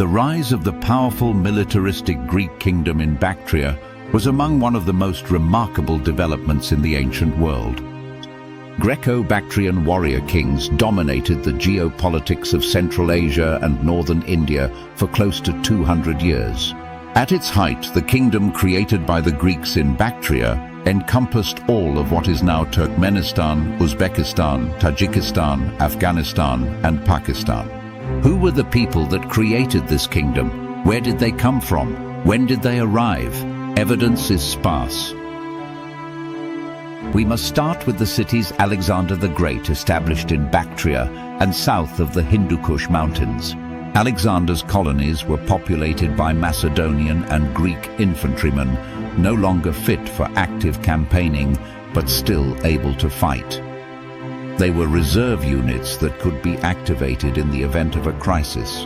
The rise of the powerful militaristic Greek kingdom in Bactria was among one of the most remarkable developments in the ancient world. Greco-Bactrian warrior kings dominated the geopolitics of Central Asia and northern India for close to 200 years. At its height, the kingdom created by the Greeks in Bactria encompassed all of what is now Turkmenistan, Uzbekistan, Tajikistan, Afghanistan, and Pakistan. Who were the people that created this kingdom? Where did they come from? When did they arrive? Evidence is sparse. We must start with the cities Alexander the Great established in Bactria and south of the Hindu Kush mountains. Alexander's colonies were populated by Macedonian and Greek infantrymen, no longer fit for active campaigning, but still able to fight. They were reserve units that could be activated in the event of a crisis.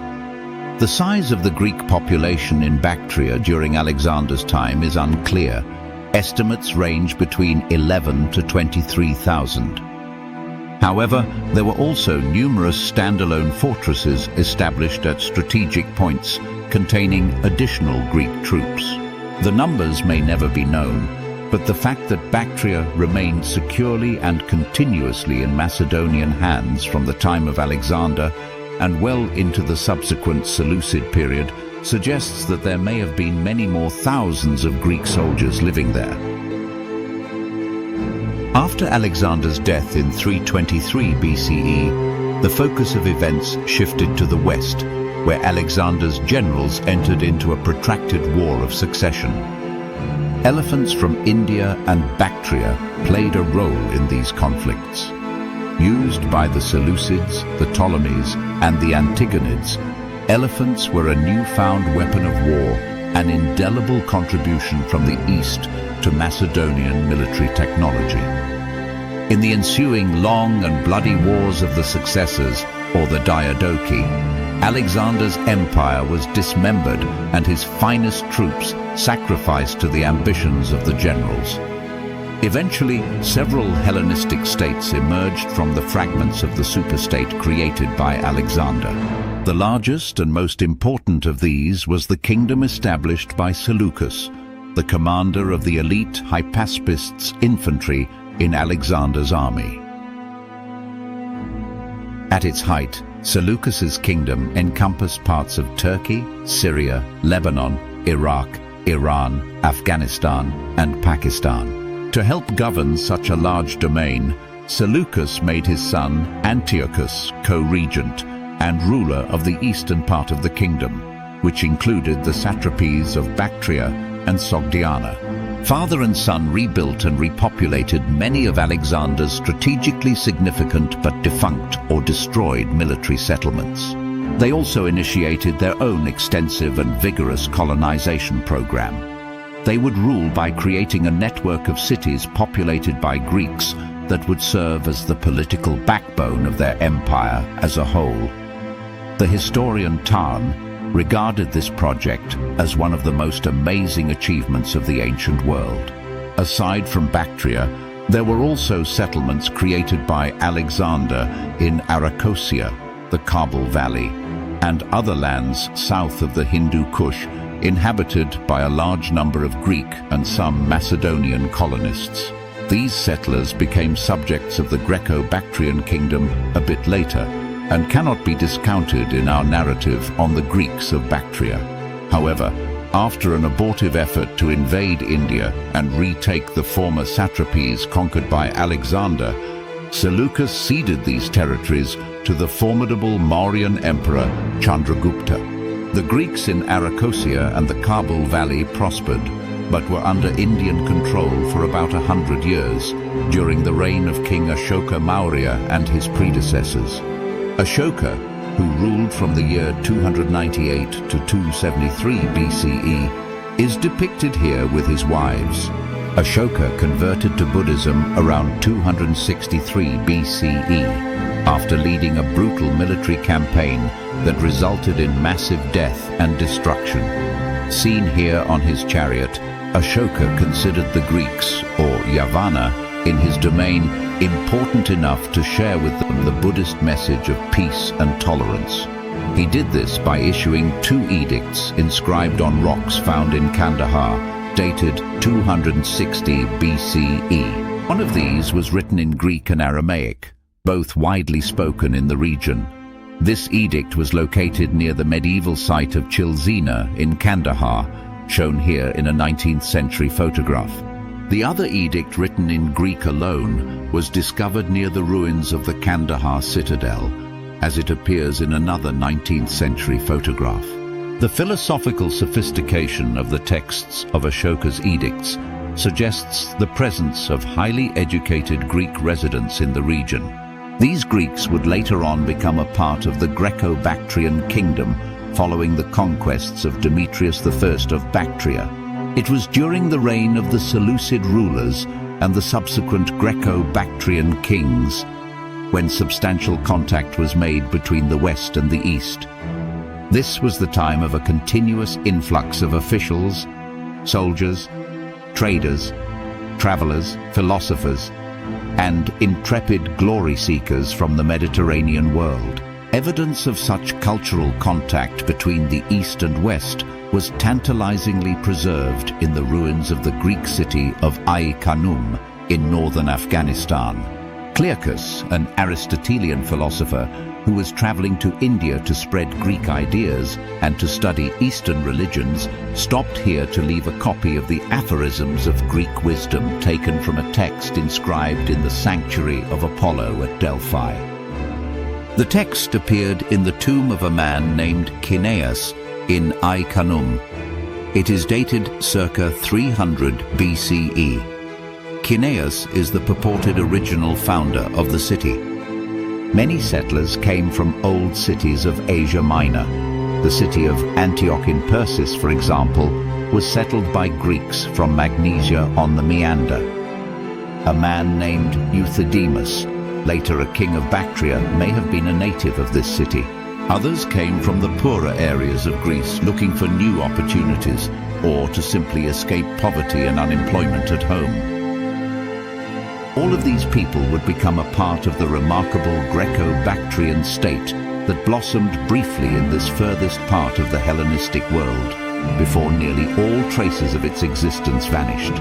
The size of the Greek population in Bactria during Alexander's time is unclear. Estimates range between 11 to 23,000. However, there were also numerous standalone fortresses established at strategic points containing additional Greek troops. The numbers may never be known, but the fact that Bactria remained securely and continuously in Macedonian hands from the time of Alexander and well into the subsequent Seleucid period suggests that there may have been many more thousands of Greek soldiers living there. After Alexander's death in 323 BCE, the focus of events shifted to the west, where Alexander's generals entered into a protracted war of succession. Elephants from India and Bactria played a role in these conflicts. Used by the Seleucids, the Ptolemies, and the Antigonids, elephants were a newfound weapon of war, an indelible contribution from the east to Macedonian military technology. In the ensuing long and bloody wars of the successors, or the Diadochi, Alexander's empire was dismembered and his finest troops sacrificed to the ambitions of the generals. Eventually, several Hellenistic states emerged from the fragments of the superstate created by Alexander. The largest and most important of these was the kingdom established by Seleucus, the commander of the elite Hypaspists infantry in Alexander's army. At its height, Seleucus's kingdom encompassed parts of Turkey, Syria, Lebanon, Iraq, Iran, Afghanistan, and Pakistan. To help govern such a large domain, Seleucus made his son Antiochus co-regent and ruler of the eastern part of the kingdom, which included the satrapies of Bactria and Sogdiana. Father and son rebuilt and repopulated many of Alexander's strategically significant but defunct or destroyed military settlements. They also initiated their own extensive and vigorous colonization program. They would rule by creating a network of cities populated by Greeks that would serve as the political backbone of their empire as a whole. The historian Tarn regarded this project as one of the most amazing achievements of the ancient world. Aside from Bactria, there were also settlements created by Alexander in Arachosia, the Kabul Valley, and other lands south of the Hindu Kush, inhabited by a large number of Greek and some Macedonian colonists. These settlers became subjects of the Greco-Bactrian kingdom a bit later, and cannot be discounted in our narrative on the Greeks of Bactria. However, after an abortive effort to invade India and retake the former satrapies conquered by Alexander, Seleucus ceded these territories to the formidable Mauryan emperor Chandragupta. The Greeks in Arachosia and the Kabul Valley prospered, but were under Indian control for about 100 years, during the reign of King Ashoka Maurya and his predecessors. Ashoka, who ruled from the year 298 to 273 BCE, is depicted here with his wives. Ashoka converted to Buddhism around 263 BCE, after leading a brutal military campaign that resulted in massive death and destruction. Seen here on his chariot, Ashoka considered the Greeks, or Yavana, in his domain important enough to share with them the Buddhist message of peace and tolerance. He did this by issuing 2 edicts inscribed on rocks found in Kandahar, dated 260 BCE. One of these was written in Greek and Aramaic, both widely spoken in the region. This edict was located near the medieval site of Chilzina in Kandahar, shown here in a 19th century photograph. The other edict, written in Greek alone, was discovered near the ruins of the Kandahar citadel, as it appears in another 19th century photograph. The philosophical sophistication of the texts of Ashoka's edicts suggests the presence of highly educated Greek residents in the region. These Greeks would later on become a part of the Greco-Bactrian kingdom following the conquests of Demetrius I of Bactria. It was during the reign of the Seleucid rulers and the subsequent Greco-Bactrian kings when substantial contact was made between the West and the East. This was the time of a continuous influx of officials, soldiers, traders, travelers, philosophers, and intrepid glory seekers from the Mediterranean world. Evidence of such cultural contact between the East and West was tantalizingly preserved in the ruins of the Greek city of Ai-Khanum in northern Afghanistan. Clearchus, an Aristotelian philosopher who was traveling to India to spread Greek ideas and to study Eastern religions, stopped here to leave a copy of the aphorisms of Greek wisdom taken from a text inscribed in the sanctuary of Apollo at Delphi. The text appeared in the tomb of a man named Kineas in Ai-Khanum. It is dated circa 300 BCE. Kineas is the purported original founder of the city. Many settlers came from old cities of Asia Minor. The city of Antioch in Persis, for example, was settled by Greeks from Magnesia on the Meander. A man named Euthydemus, later a king of Bactria, may have been a native of this city. Others came from the poorer areas of Greece looking for new opportunities or to simply escape poverty and unemployment at home. All of these people would become a part of the remarkable Greco-Bactrian state that blossomed briefly in this furthest part of the Hellenistic world, before nearly all traces of its existence vanished.